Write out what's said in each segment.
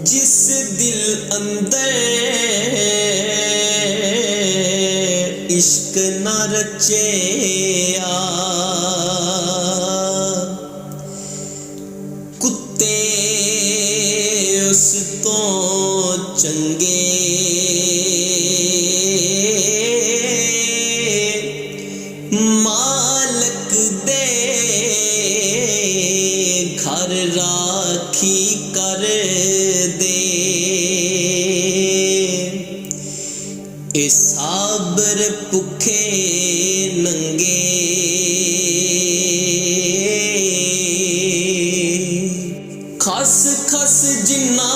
जिस दिल अंदर इश्क न रचेया, कुत्ते उस तो चंगे मालक दे घर राखी कर दे। ए साबर भुखे नंगे खस खस जिन्ना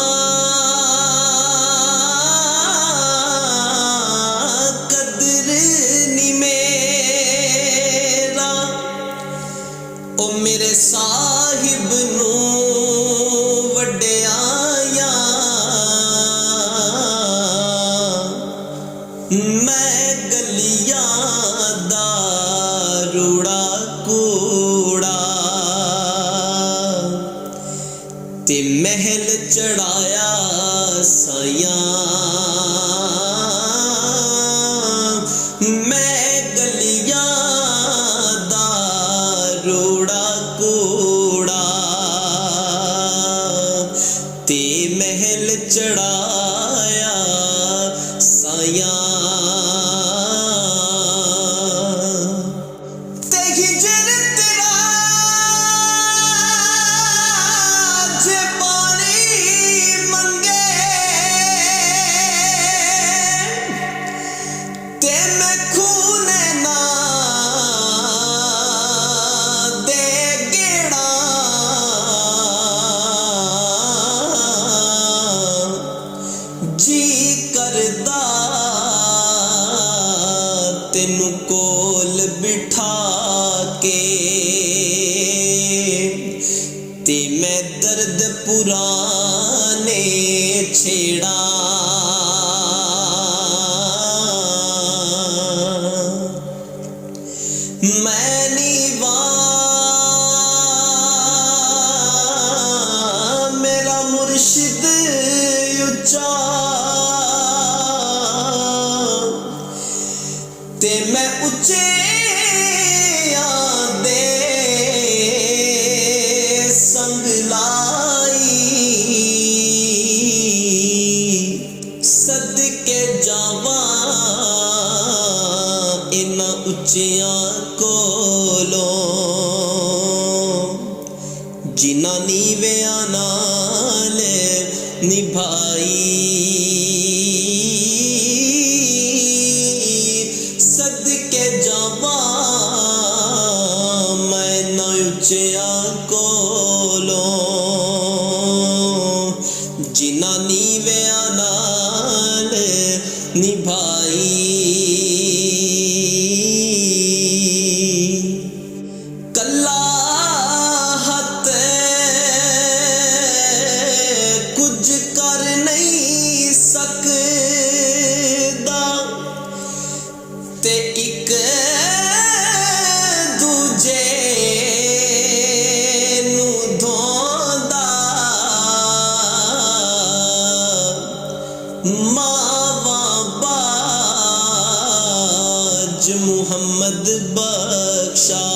कदर नी मेरा, ओ मेरे साहिब नू वड्डिया मैं गलियां दा रूड़ा कूड़ा, ते महल चढ़ाया साइयां मैं गलियां दा रूड़ा कूड़ा, ते महल चढ़ाया साइयां। जी करदा तेनू कोल बिठा के, ते मैं दर्द पुराने छेड़ा, मैं नीवा मेरा मुर्शिद उच्चा, ते मैं उच्चे दे संग लाई, सदके जावा इन्हां उच्चियां कोलों, जिन्हां नीवियां नाल निभाई। सदके जावा मैं ना उच्चियां कोलों, जिन्हां नीवियां नाल निभाई। कल्ला हथ कुछ कर नहीं सकदा, ते एक दूजे नू धोंदा, मावा बाज मुहम्मद बख्शा,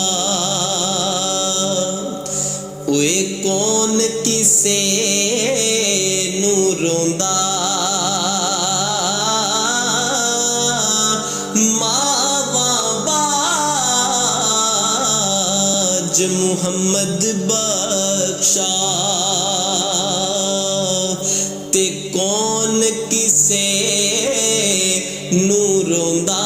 ओए कौन किसे नू रोंदा, मावा बाज मुहम्मद बख्शा, ते कौन किसे नू रोंदा।